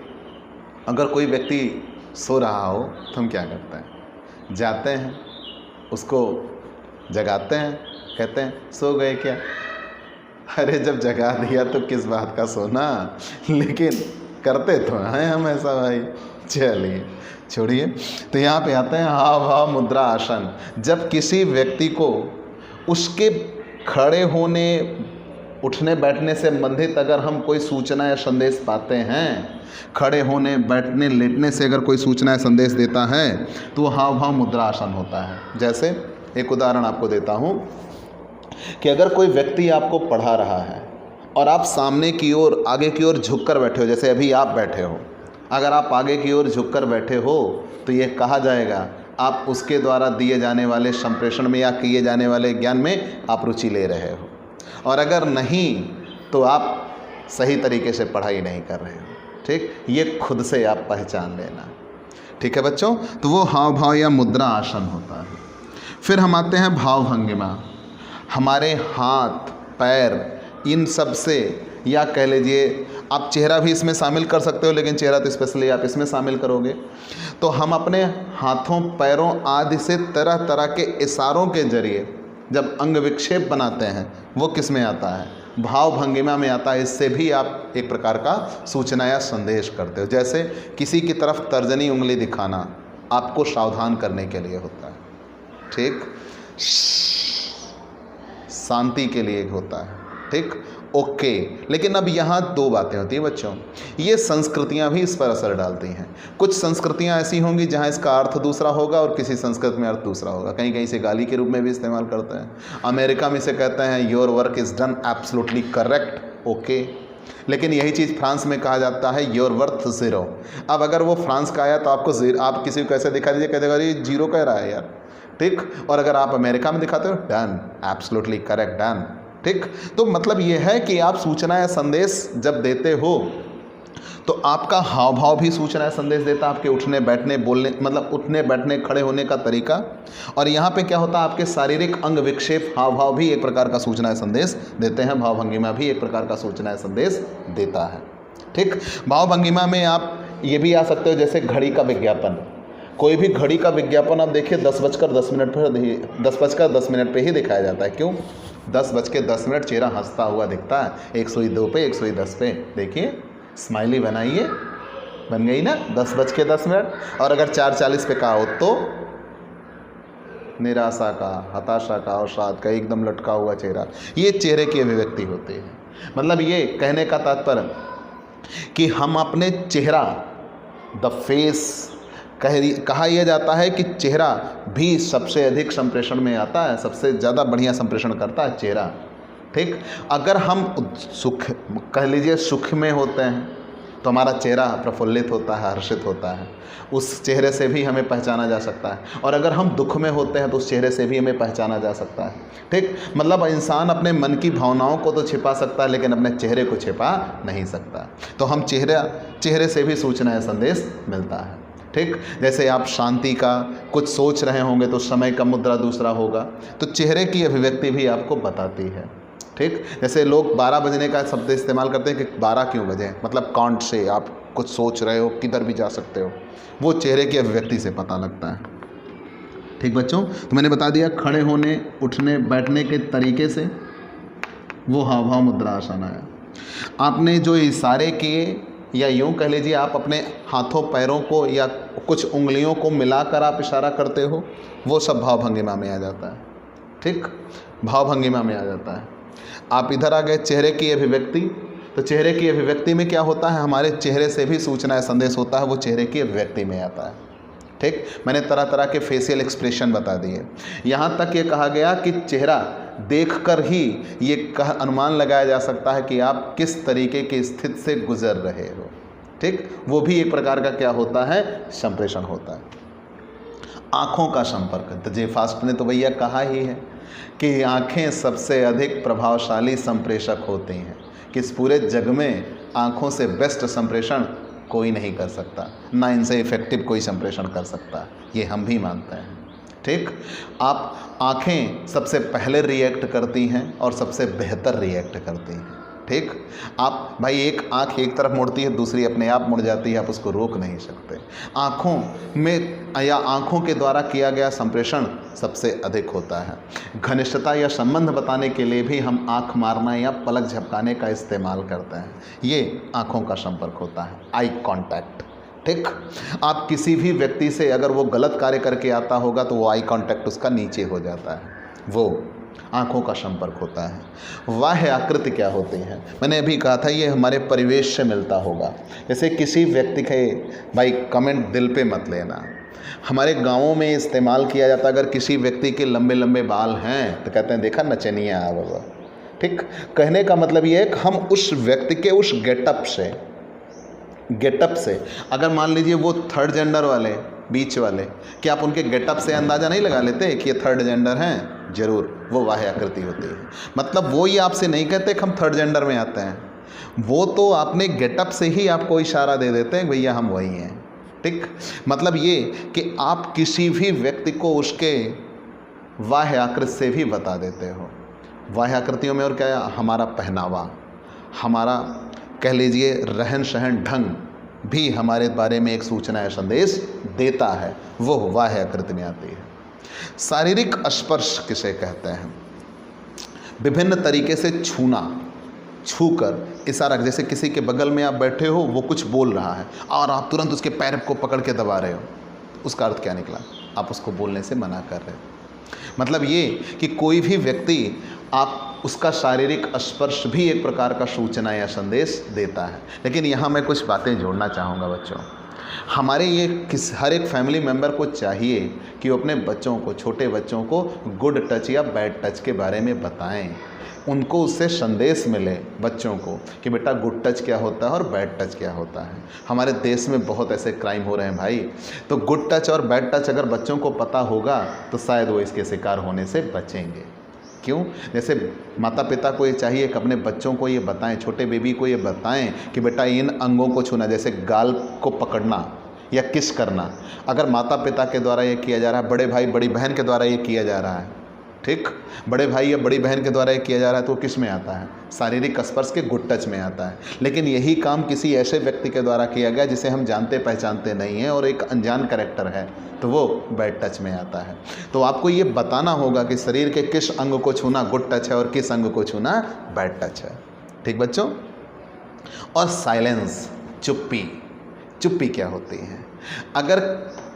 अगर कोई व्यक्ति सो रहा हो तो हम क्या करते हैं, जाते हैं उसको जगाते हैं, कहते हैं सो गए क्या। अरे जब जगा दिया तो किस बात का सोना, लेकिन करते तो हैं हम ऐसा भाई। चलिए छोड़िए, तो यहाँ पे आते हैं हाव भाव मुद्रा आसन। जब किसी व्यक्ति को उसके खड़े होने, उठने, बैठने से संबंधित अगर हम कोई सूचना या संदेश पाते हैं, खड़े होने, बैठने, लेटने से अगर कोई सूचना या संदेश देता है तो वो हाव भाव मुद्रा आसन होता है। जैसे एक उदाहरण आपको देता हूँ कि अगर कोई व्यक्ति आपको पढ़ा रहा है और आप सामने की ओर, आगे की ओर झुक कर बैठे हो, जैसे अभी आप बैठे हो, अगर आप आगे की ओर झुक कर बैठे हो तो ये कहा जाएगा आप उसके द्वारा दिए जाने वाले संप्रेषण में या किए जाने वाले ज्ञान में आप रुचि ले रहे हो। और अगर नहीं तो आप सही तरीके से पढ़ाई नहीं कर रहे हो। ठीक, ये खुद से आप पहचान लेना। ठीक है बच्चों, तो वो हाव भाव या मुद्रा आसन होता है। फिर हम आते हैं भाव भंगिमा। हमारे हाथ, पैर, इन सब से, या कह लीजिए आप चेहरा भी इसमें शामिल कर सकते हो, लेकिन चेहरा तो स्पेशली आप इसमें शामिल करोगे। तो हम अपने हाथों, पैरों आदि से तरह तरह के इशारों के जरिए जब अंग विक्षेप बनाते हैं, वो किस में आता है, भाव भंगिमा में आता है। इससे भी आप एक प्रकार का सूचना या संदेश करते हो। जैसे किसी की तरफ तर्जनी उंगली दिखाना आपको सावधान करने के लिए होता है। ठीक, शांति के लिए होता है। ठीक, ओके। लेकिन अब यहाँ दो बातें होती हैं बच्चों, ये संस्कृतियाँ भी इस पर असर डालती हैं। कुछ संस्कृतियाँ ऐसी होंगी जहाँ इसका अर्थ दूसरा होगा और किसी संस्कृत में अर्थ दूसरा होगा। कहीं कहीं से गाली के रूप में भी इस्तेमाल करते हैं। अमेरिका में इसे कहते हैं your work is done absolutely correct, okay. लेकिन यही चीज़ फ्रांस में कहा जाता है योर वर्थ ज़ीरो। अब अगर वो फ्रांस का आया तो आपको आप किसी को कैसे दिखा दीजिए, कह देगा ये जीरो कह रहा है यार। ठीक, और अगर आप अमेरिका में दिखाते हो, डन, एब्सोल्युटली करेक्ट, डन। ठीक, तो मतलब ये है कि आप सूचना या संदेश जब देते हो तो आपका हाव भाव भी सूचना या संदेश देता है, आपके उठने, बैठने, बोलने, मतलब उठने, बैठने, खड़े होने का तरीका। और यहाँ पे क्या होता है, आपके शारीरिक अंग विक्षेप, हाव भाव भी एक प्रकार का सूचना या संदेश देते हैं। भाव भंगिमा भी एक प्रकार का सूचना या संदेश देता है। ठीक, भाव भंगिमा में आप ये भी आ सकते हो, जैसे घड़ी का विज्ञापन। कोई भी घड़ी का विज्ञापन आप देखिए 10:10 पर 10:10 पे ही दिखाया जाता है। क्यों? 10:10 चेहरा हंसता हुआ दिखता है। 102 पे, 110 पे देखिए, स्माइली बनाइए, बन गई ना 10:10। और अगर 4:40 पे कहा हो तो निराशा का, हताशा का, अवसाद का एकदम लटका हुआ चेहरा, ये चेहरे की अभिव्यक्ति होती है। मतलब ये कहने का तात्पर्य कि हम अपने चेहरा, द फेस, कहा यह जाता है कि चेहरा भी सबसे अधिक संप्रेषण में आता है, सबसे ज़्यादा बढ़िया संप्रेषण करता है चेहरा। ठीक, अगर हम सुख, कह लीजिए सुख में होते हैं तो हमारा चेहरा प्रफुल्लित होता है, हर्षित होता है, उस चेहरे से भी हमें पहचाना जा सकता है। और अगर हम दुख में होते हैं तो उस चेहरे से भी हमें पहचाना जा सकता है। ठीक, मतलब इंसान अपने मन की भावनाओं को तो छिपा सकता है, लेकिन अपने चेहरे को छिपा नहीं सकता। तो हम चेहरे से भी सूचना या संदेश मिलता है। ठीक, जैसे आप शांति का कुछ सोच रहे होंगे तो समय का मुद्रा दूसरा होगा, तो चेहरे की अभिव्यक्ति भी आपको बताती है। ठीक, जैसे लोग 12 बजने का शब्द इस्तेमाल करते हैं कि 12 क्यों बजे, मतलब काउंट से आप कुछ सोच रहे हो, किधर भी जा सकते हो, वो चेहरे की अभिव्यक्ति से पता लगता है। ठीक बच्चों, तो मैंने बता दिया खड़े होने, उठने, बैठने के तरीके से वो हाव भाव मुद्रा आसन आया। आपने जो इशारे किए, या यूँ कह लीजिए आप अपने हाथों, पैरों को या कुछ उंगलियों को मिलाकर आप इशारा करते हो, वो सब भाव भंगिमा में आ जाता है। ठीक, भाव भंगिमा में आ जाता है। आप इधर आ गए, चेहरे की अभिव्यक्ति, तो चेहरे की अभिव्यक्ति में क्या होता है, हमारे चेहरे से भी सूचना या संदेश होता है, वो चेहरे की अभिव्यक्ति में आता है। ठीक, मैंने तरह तरह के फेशियल एक्सप्रेशन बता दिए। यहाँ तक ये कहा गया कि चेहरा देखकर ही ये अनुमान लगाया जा सकता है कि आप किस तरीके की स्थिति से गुजर रहे हो। ठीक, वो भी एक प्रकार का क्या होता है, संप्रेषण होता है। आँखों का संपर्क, तो जे फास्ट ने तो भैया कहा ही है कि आँखें सबसे अधिक प्रभावशाली संप्रेषक होती हैं, कि इस पूरे जग में आँखों से बेस्ट संप्रेषण कोई नहीं कर सकता, ना इनसे इफेक्टिव कोई संप्रेषण कर सकता, ये हम भी मानते हैं। ठीक, आप आँखें सबसे पहले रिएक्ट करती हैं और सबसे बेहतर रिएक्ट करती हैं। ठीक, आप भाई एक आँख एक तरफ मुड़ती है, दूसरी अपने आप मुड़ जाती है, आप उसको रोक नहीं सकते। आँखों में या आँखों के द्वारा किया गया संप्रेषण सबसे अधिक होता है। घनिष्ठता या संबंध बताने के लिए भी हम आँख मारना या पलक झपकाने का इस्तेमाल करते हैं, ये आँखों का संपर्क होता है, आई कॉन्टैक्ट। ठीक, आप किसी भी व्यक्ति से अगर वो गलत कार्य करके आता होगा तो वो आई कॉन्टैक्ट उसका नीचे हो जाता है, वो आँखों का संपर्क होता है। बाह्य आकृति क्या होती है, मैंने अभी कहा था ये हमारे परिवेश से मिलता होगा। जैसे किसी व्यक्ति के, भाई कमेंट दिल पे मत लेना, हमारे गाँवों में इस्तेमाल किया जाता है, अगर किसी व्यक्ति के लंबे लंबे बाल हैं तो कहते हैं देखा नचनिया आ बाबा। ठीक, कहने का मतलब ये है कि हम उस व्यक्ति के उस गेटअप से अगर मान लीजिए वो थर्ड जेंडर वाले, बीच वाले, क्या आप उनके गेटअप से अंदाज़ा नहीं लगा लेते कि ये थर्ड जेंडर हैं? जरूर, वो बाह्य आकृति होती है। मतलब वो ये आपसे नहीं कहते कि हम थर्ड जेंडर में आते हैं, वो तो आपने गेटअप से ही आपको इशारा दे देते हैं भैया हम वही हैं। ठीक, मतलब ये कि आप किसी भी व्यक्ति को उसके बाह्य आकृति से भी बता देते हो। बाह्य आकृतियों में और क्या है, हमारा पहनावा, हमारा कह लीजिए रहन सहन ढंग भी हमारे बारे में एक सूचना या संदेश देता है, वो बाह्य आकृति में आती है। शारीरिक स्पर्श किसे कहते हैं, विभिन्न तरीके से छूना, छूकर इशारा, जैसे किसी के बगल में आप बैठे हो, वो कुछ बोल रहा है और आप तुरंत उसके पैर को पकड़ के दबा रहे हो, उसका अर्थ क्या निकला, आप उसको बोलने से मना कर रहे हो। मतलब ये कि कोई भी व्यक्ति आप उसका शारीरिक स्पर्श भी एक प्रकार का सूचना या संदेश देता है। लेकिन यहाँ मैं कुछ बातें जोड़ना चाहूँगा बच्चों, हमारे ये हर एक फैमिली मेम्बर को चाहिए कि वो अपने बच्चों को, छोटे बच्चों को गुड टच या बैड टच के बारे में बताएं, उनको उससे संदेश मिले बच्चों को कि बेटा गुड टच क्या होता है और बैड टच क्या होता है। हमारे देश में बहुत ऐसे क्राइम हो रहे हैं भाई, तो गुड टच और बैड टच अगर बच्चों को पता होगा तो शायद वो इसके शिकार होने से बचेंगे। क्यों, जैसे माता पिता को ये चाहिए कि अपने बच्चों को ये बताएं, छोटे बेबी को ये बताएं कि बेटा इन अंगों को छूना, जैसे गाल को पकड़ना या किस करना, अगर माता पिता के द्वारा ये किया जा रहा है, बड़े भाई बड़ी बहन के द्वारा ये किया जा रहा है, ठीक, बड़े भाई या बड़ी बहन के द्वारा ये किया जा रहा है, तो किस में आता है, शारीरिक स्पर्श के गुड टच में आता है। लेकिन यही काम किसी ऐसे व्यक्ति के द्वारा किया गया जिसे हम जानते पहचानते नहीं हैं और एक अनजान कैरेक्टर है, तो वो बैड टच में आता है। तो आपको ये बताना होगा कि शरीर के किस अंग को छूना गुड टच है और किस अंग को छूना बैड टच है। ठीक बच्चों, और साइलेंस, चुप्पी क्या होती है, अगर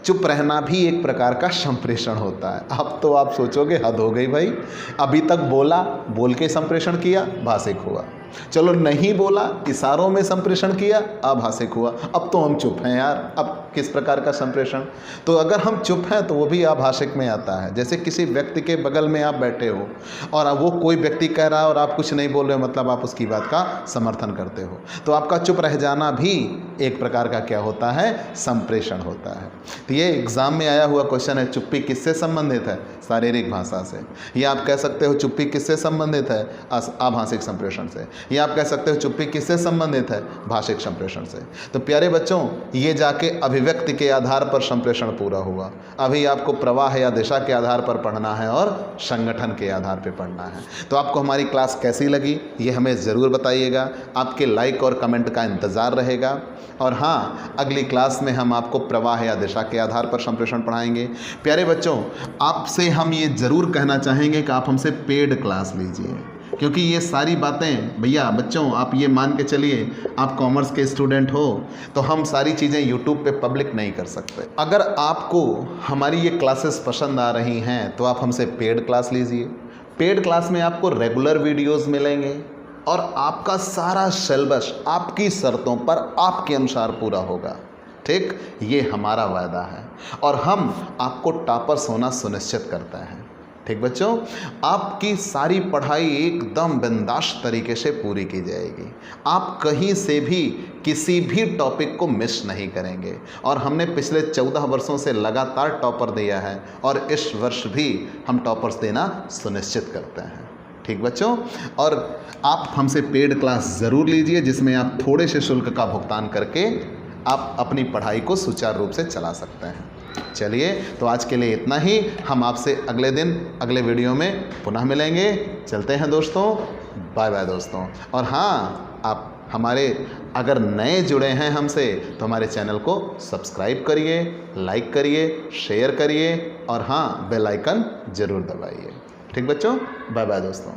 चुप रहना भी एक प्रकार का संप्रेषण होता है। अब तो आप सोचोगे हद हो गई भाई, अभी तक बोला, बोल के संप्रेषण किया, भाषिक हुआ, चलो नहीं बोला, इशारों में संप्रेषण किया, अभाषिक हुआ, अब तो हम चुप हैं यार, अब किस प्रकार का संप्रेषण। तो अगर हम चुप हैं तो वो भी अभाषिक में आता है। जैसे किसी व्यक्ति के बगल में आप बैठे हो और वो कोई व्यक्ति कह रहा है और आप कुछ नहीं बोल रहे हो, मतलब आप उसकी बात का समर्थन करते हो, तो आपका चुप रह जाना भी एक प्रकार का क्या होता है, संप्रेषण होता है। तो ये एग्जाम में आया हुआ क्वेश्चन है, चुप्पी किससे संबंधित है, शारीरिक भाषा से। या आप कह सकते हो चुप्पी किससे संबंधित है, आभाषिक संप्रेषण से। या आप कह सकते हो चुप्पी किससे संबंधित है, भाषिक संप्रेषण से। तो प्यारे बच्चों, ये जाके अभिव्यक्ति के आधार पर संप्रेषण पूरा हुआ। अभी आपको प्रवाह या दिशा के आधार पर पढ़ना है और संगठन के आधार पर पढ़ना है। तो आपको हमारी क्लास कैसी लगी ये हमें ज़रूर बताइएगा, आपके लाइक और कमेंट का इंतज़ार रहेगा। और हाँ, अगली क्लास में हम आपको प्रवाह या दिशा के आधार पर संप्रेषण पढ़ाएंगे। प्यारे बच्चों, आपसे हम ये ज़रूर कहना चाहेंगे कि आप हमसे पेड क्लास लीजिए, क्योंकि ये सारी बातें भैया बच्चों आप ये मान के चलिए, आप कॉमर्स के स्टूडेंट हो तो हम सारी चीज़ें यूट्यूब पे पब्लिक नहीं कर सकते। अगर आपको हमारी ये क्लासेस पसंद आ रही हैं तो आप हमसे पेड क्लास लीजिए। पेड क्लास में आपको रेगुलर वीडियोज़ मिलेंगे और आपका सारा सिलेबस आपकी शर्तों पर आपके अनुसार पूरा होगा। ठीक, ये हमारा वायदा है और हम आपको टॉपर्स होना सुनिश्चित करते हैं। ठीक बच्चों, आपकी सारी पढ़ाई एकदम बिंदास तरीके से पूरी की जाएगी। आप कहीं से भी किसी भी टॉपिक को मिस नहीं करेंगे और हमने पिछले 14 वर्षों से लगातार टॉपर दिया है और इस वर्ष भी हम टॉपर्स देना सुनिश्चित करते हैं। ठीक बच्चों, और आप हमसे पेड क्लास ज़रूर लीजिए जिसमें आप थोड़े से शुल्क का भुगतान करके आप अपनी पढ़ाई को सुचारू रूप से चला सकते हैं। चलिए, तो आज के लिए इतना ही। हम आपसे अगले दिन अगले वीडियो में पुनः मिलेंगे। चलते हैं दोस्तों, बाय बाय दोस्तों। और हाँ, आप हमारे अगर नए जुड़े हैं हमसे तो हमारे चैनल को सब्सक्राइब करिए, लाइक करिए, शेयर करिए और हाँ, बेल आइकन ज़रूर दबाइए। ठीक बच्चों, बाय बाय दोस्तों।